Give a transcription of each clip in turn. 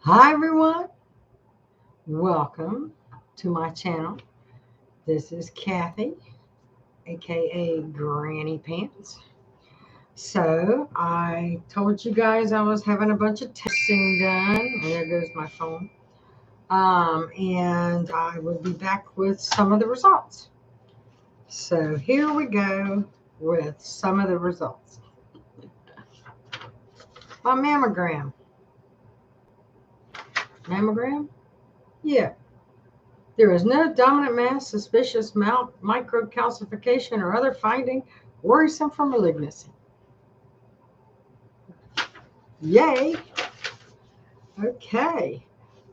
Hi everyone, welcome to my channel. This is Cathy, aka Granny Pants. So I told you guys I was having a bunch of testing done, and there goes my phone. And I will be back with some of the results. So here we go with some of the results. My mammogram. Mammogram? Yeah. There is no dominant mass, suspicious microcalcification, or other finding worrisome for malignancy. Yay! Okay,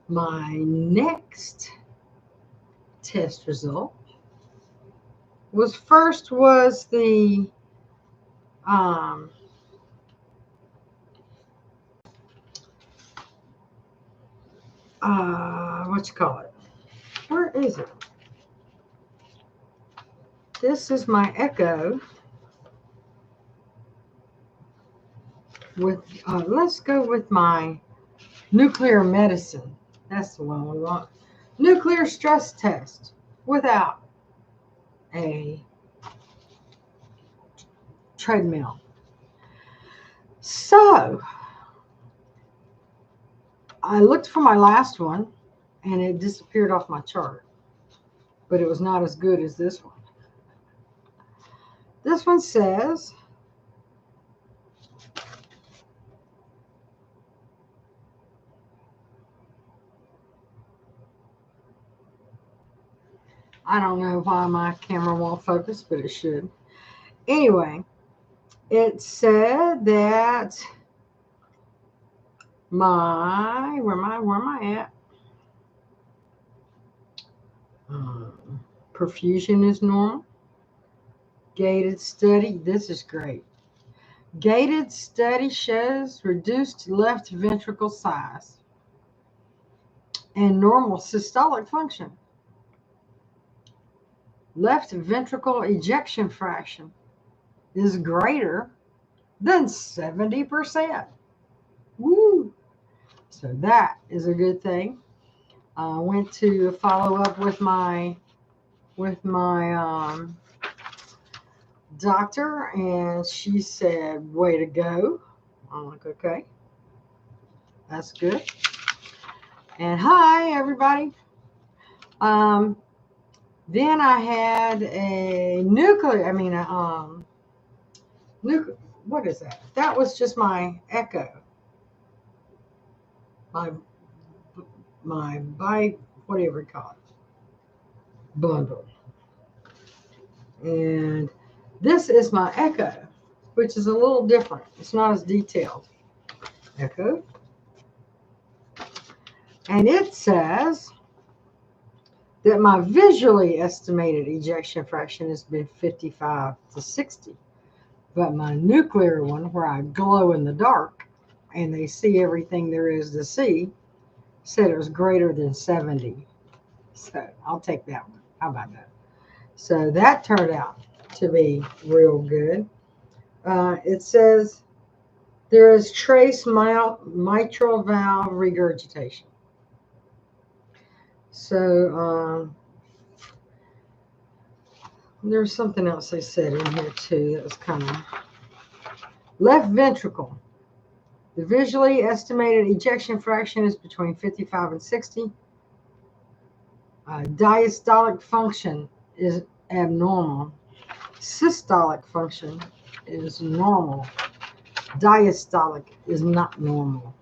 my next test result was the what you call it? Where is it? This is my echo with, let's go with my nuclear medicine. That's the one we want. Nuclear stress test without a treadmill. So I looked for my last one and it disappeared off my chart, but it was not as good as this one. This one says I don't know why my camera won't focus, but it should. Anyway, it said that where am I at? Perfusion is normal. Gated study, this is great. Gated study shows reduced left ventricle size and normal systolic function. Left ventricle ejection fraction is greater than 70%. Woo! So that is a good thing. I went to follow up with my doctor, and she said, "Way to go." I'm like, "Okay, that's good." And hi, everybody. Then I had a what is that? That was just my echo. My bike, whatever you call it, bundle. And this is my echo, which is a little different. It's not as detailed. Echo. And it says that my visually estimated ejection fraction has been 55 to 60. But my nuclear one, where I glow in the dark and they see everything there is to see, said it was greater than 70. So I'll take that one. How about that? So that turned out to be real good. It says there is trace mitral valve regurgitation. So there's something else they said in here too that was kind of left ventricle. The visually estimated ejection fraction is between 55 and 60. Diastolic function is abnormal. Systolic function is normal. Diastolic is not normal.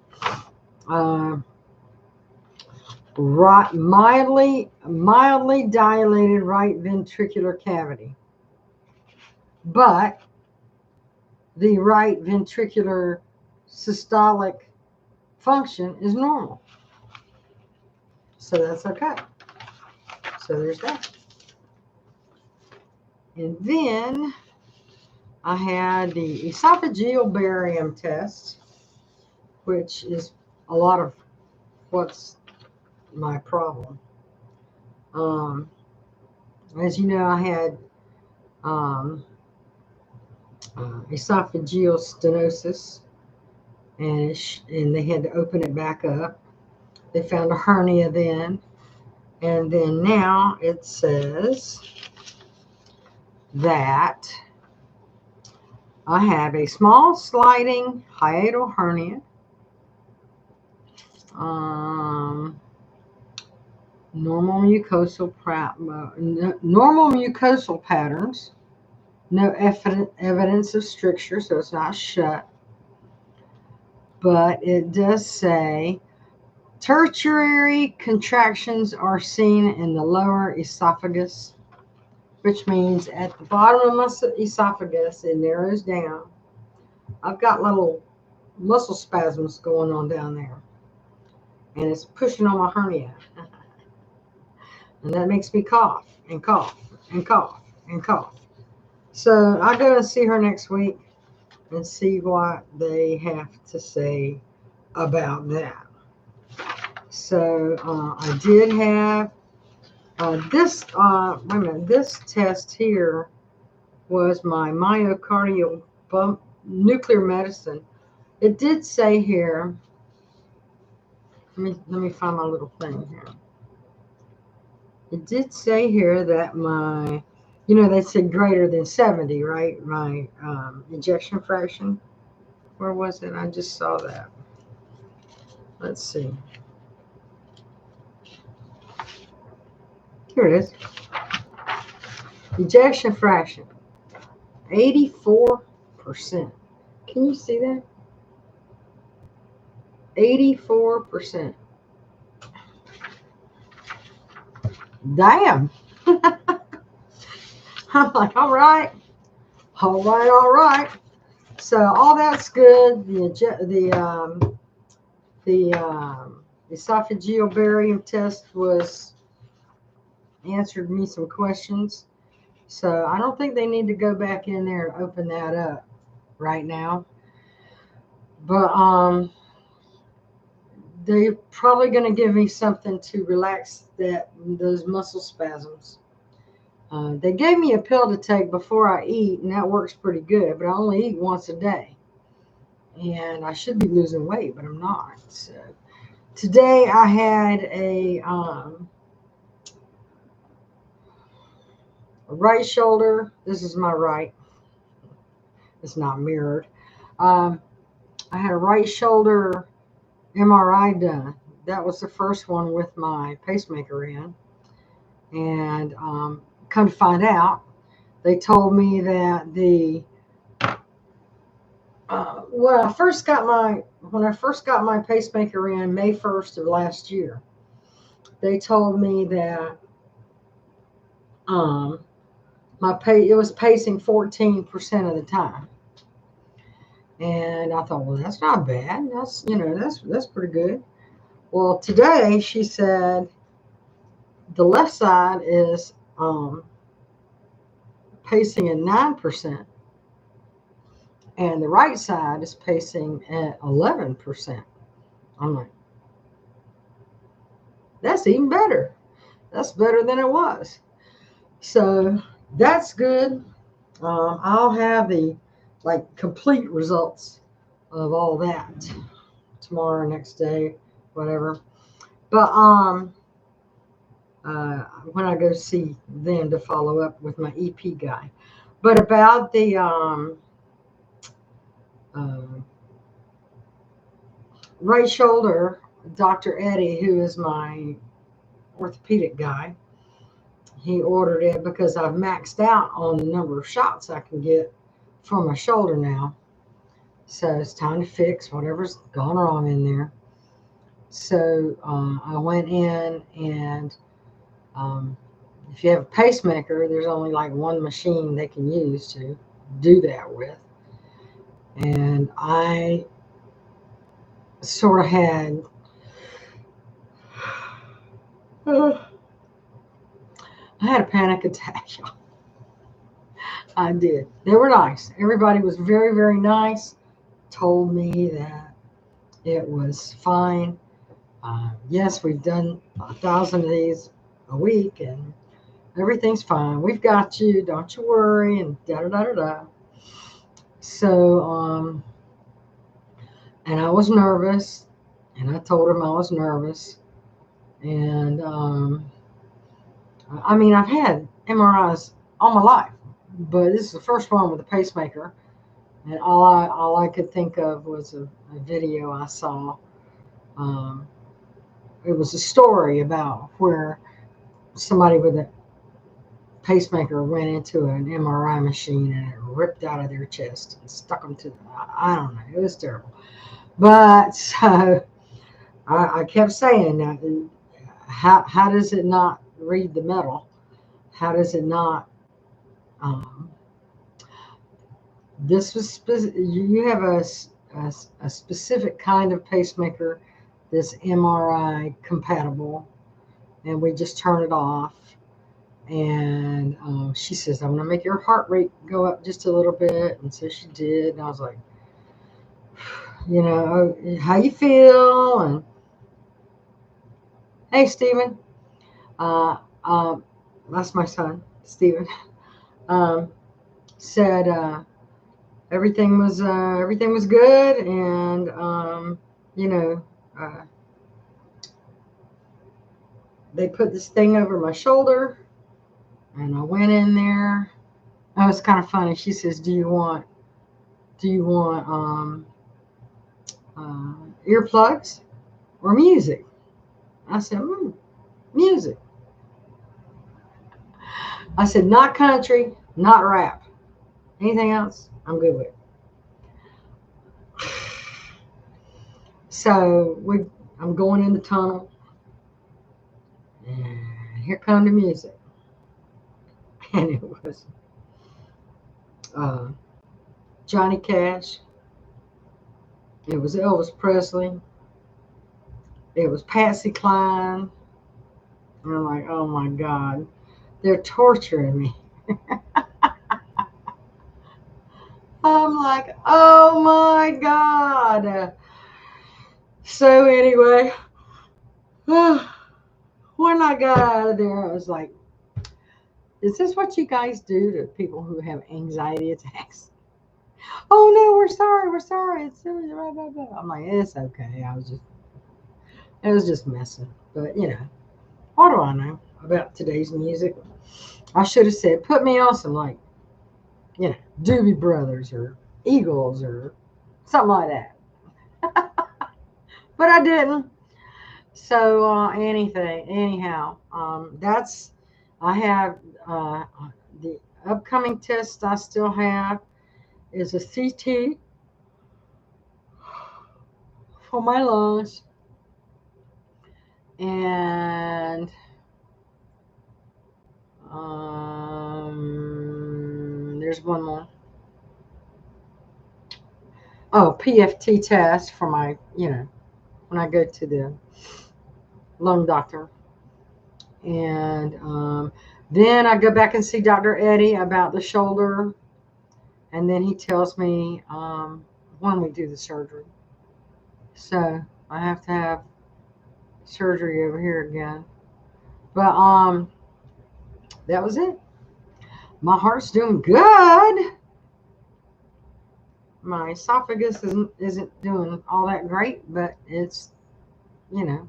Mildly dilated right ventricular cavity, but the right ventricular systolic function is normal. So that's okay. So there's that. And then I had the esophageal barium test, which is a lot of what's my problem. As you know, I had esophageal stenosis, and they had to open it back up. They found a hernia then. And then now it says that I have a small sliding hiatal hernia, normal mucosal patterns, no evidence of stricture, so it's not shut. But it does say tertiary contractions are seen in the lower esophagus, which means at the bottom of my esophagus, it narrows down. I've got little muscle spasms going on down there, and it's pushing on my hernia. And that makes me cough and cough and cough and cough. So I'll go and see her next week and see what they have to say about that. So I did have this, wait a minute, this test here was my myocardial bump, nuclear medicine. It did say here, let me find my little thing here. It did say here that my, they said greater than 70, right? My ejection fraction. Where was it? I just saw that. Let's see. Here it is. Ejection fraction, 84%. Can you see that? 84%. Damn. I'm like, all right. So all that's good. The esophageal barium test answered me some questions. So I don't think they need to go back in there and open that up right now. But they're probably going to give me something to relax those muscle spasms. They gave me a pill to take before I eat, and that works pretty good, but I only eat once a day. And I should be losing weight, but I'm not. So today I had a right shoulder. This is my right. It's not mirrored. I had a right shoulder MRI done. That was the first one with my pacemaker in. And come to find out, they told me that when I first got my pacemaker in May 1st of last year, they told me that it was pacing 14% of the time. And I thought, well, that's not bad. That's pretty good. Well, today she said the left side is pacing at 9%, and the right side is pacing at 11%. I'm like, that's even better. That's better than it was. So that's good. I'll have the complete results of all that tomorrow, next day, whatever. But when I go see them to follow up with my EP guy. But about the right shoulder, Dr. Eddie, who is my orthopedic guy, he ordered it because I've maxed out on the number of shots I can get for my shoulder now. So it's time to fix whatever's gone wrong in there. So I went in, and if you have a pacemaker, there's only one machine they can use to do that with. And I sort of had a panic attack. I did. They were nice. Everybody was very, very nice. Told me that it was fine. Yes, we've done 1,000 of these a week, and everything's fine. We've got you. Don't you worry. And da-da-da-da-da. So, and I was nervous, and I told him I was nervous. And I mean, I've had MRIs all my life, but this is the first one with a pacemaker. And all I could think of was a video I saw. Um, it was a story about where somebody with a pacemaker went into an MRI machine and it ripped out of their chest and stuck them to. I don't know. It was terrible. But so I kept saying, how does it not read the metal? How does it not? Um, this was you have a specific kind of pacemaker that's MRI compatible, and we just turn it off. And she says, I'm going to make your heart rate go up just a little bit. And so she did. And I was like, you know, how you feel? And hey, Stephen. Uh, that's my son, Stephen. Said everything was good. And, you know, they put this thing over my shoulder. And I went in there. Oh, it's kind of funny. She says, do you want earplugs or music? I said, music. I said, not country, not rap. Anything else, I'm good with. So I'm going in the tunnel, and here come the music. And it was Johnny Cash. It was Elvis Presley. It was Patsy Cline. And I'm like, oh my God, they're torturing me. I'm like, oh my God. So anyway, when I got out of there, I was like, is this what you guys do to people who have anxiety attacks? Oh no, we're sorry. It's blah, blah, blah. I'm like, it's okay. It was just messing. But you know, what do I know about today's music? I should have said, put me on some like, you know, Doobie Brothers or Eagles or something like that. But I didn't. So anyhow, I have the upcoming test I still have is a CT for my lungs, and there's one more. Oh, PFT test for my, you know, when I go to the lung doctor. And then I go back and see Dr. Eddie about the shoulder. And then he tells me when we do the surgery. So I have to have surgery over here again. But that was it. My heart's doing good. My esophagus isn't doing all that great, but it's, you know,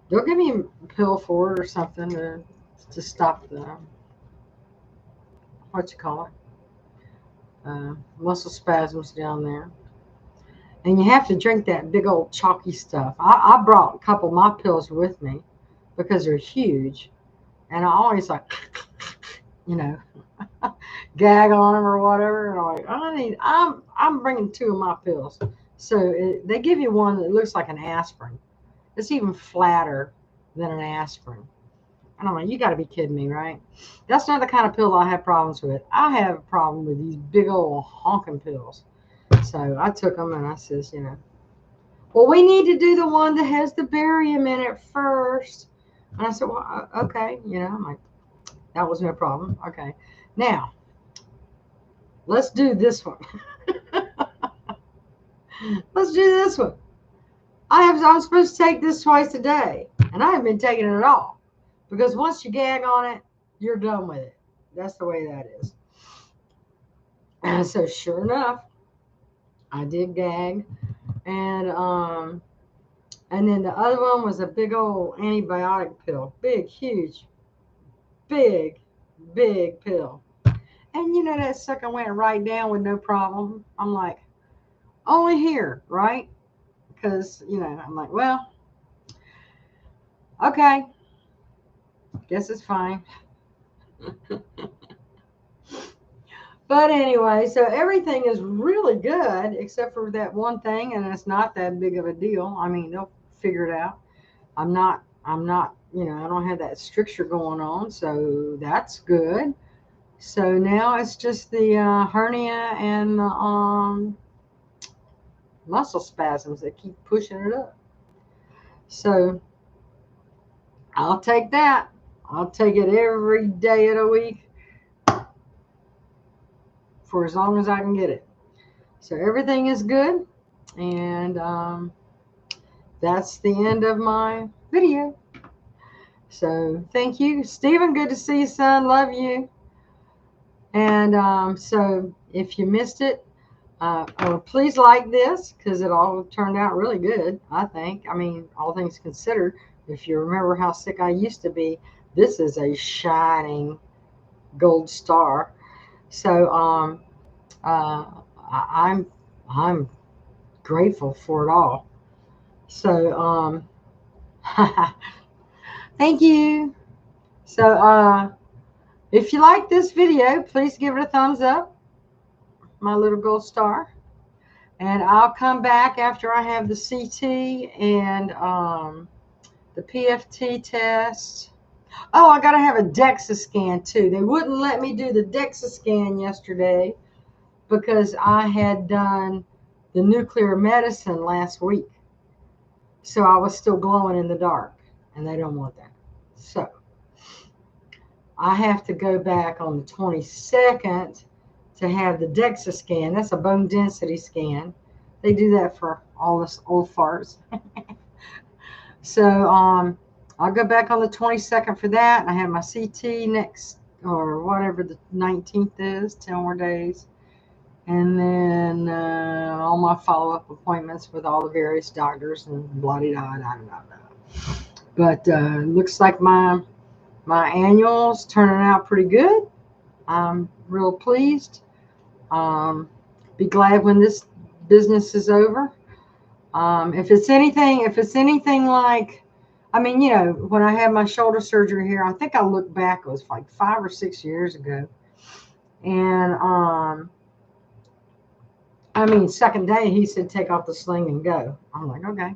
they'll give me a pill for it or something to stop the, what you call it, muscle spasms down there. And you have to drink that big old chalky stuff. I brought a couple of my pills with me because they're huge. And I always like, you know, gag on them or whatever. And I'm like, I'm bringing 2 of my pills. So they give you one that looks like an aspirin. It's even flatter than an aspirin. And I'm like, you got to be kidding me, right? That's not the kind of pill I have problems with. I have a problem with these big old honking pills. So I took them and I says, you know, well, we need to do the one that has the barium in it first. And I said, well, okay. You know, I'm like, that was no problem. Okay. Now, let's do this one. Let's do this one. I'm supposed to take this twice a day. And I haven't been taking it at all. Because once you gag on it, you're done with it. That's the way that is. And so sure enough, I did gag. And And then the other one was a big old antibiotic pill. Big, huge, big, big pill. And you know, that sucker went right down with no problem. I'm like, only here, right? Because, you know, I'm like, well, okay, guess it's fine. But anyway, so everything is really good except for that one thing, and it's not that big of a deal. I mean, they'll figure it out. I'm not, you know, I don't have that stricture going on, so that's good. So now it's just the hernia and muscle spasms that keep pushing it up. So I'll take that. I'll take it every day of the week for as long as I can get it. So everything is good. And that's the end of my video. So thank you, Stephen. Good to see you, son. Love you. And so if you missed it, please like this because it all turned out really good, I think. I mean, all things considered, if you remember how sick I used to be, this is a shining gold star. So I'm grateful for it all. So thank you. So if you like this video, please give it a thumbs up, my little gold star. And I'll come back after I have the CT and the PFT test. Oh, I got to have a Dexa scan too. They wouldn't let me do the Dexa scan yesterday because I had done the nuclear medicine last week. So I was still glowing in the dark, and they don't want that. So I have to go back on the 22nd to have the Dexa scan. That's a bone density scan. They do that for all us old farts. So I'll go back on the 22nd for that. And I have my CT next, or whatever the 19th is, 10 more days. And then all my follow-up appointments with all the various doctors and blah-de-da. But looks like my annual's turning out pretty good. I'm real pleased. Be glad when this business is over. If it's anything like, I mean, you know, when I had my shoulder surgery here, I think I look back, it was like 5 or 6 years ago. And I mean, second day he said, take off the sling and go. I'm like, okay.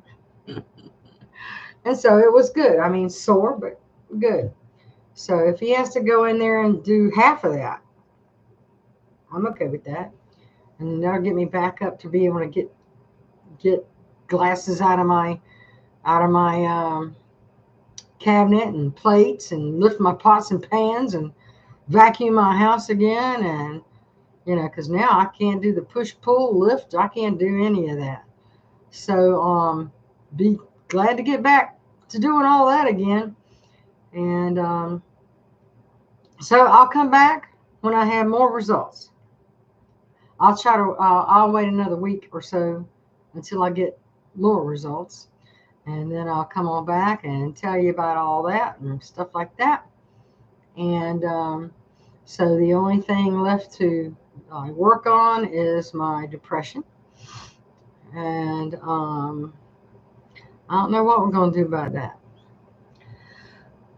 And so it was good. I mean, sore, but good. So if he has to go in there and do half of that, I'm okay with that. And that'll get me back up to be able to get glasses out of my cabinet and plates and lift my pots and pans and vacuum my house again. And you know, because now I can't do the push pull lift, I can't do any of that. So be glad to get back to doing all that again. And so I'll come back when I have more results. I'll wait another week or so until I get more results. And then I'll come on back and tell you about all that and stuff like that. And so the only thing left to work on is my depression. And I don't know what we're going to do about that.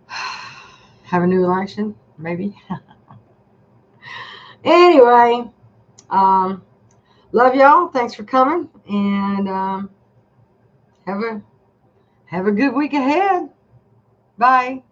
Have a new election, maybe. Anyway, love y'all. Thanks for coming. And have a good week ahead. Bye.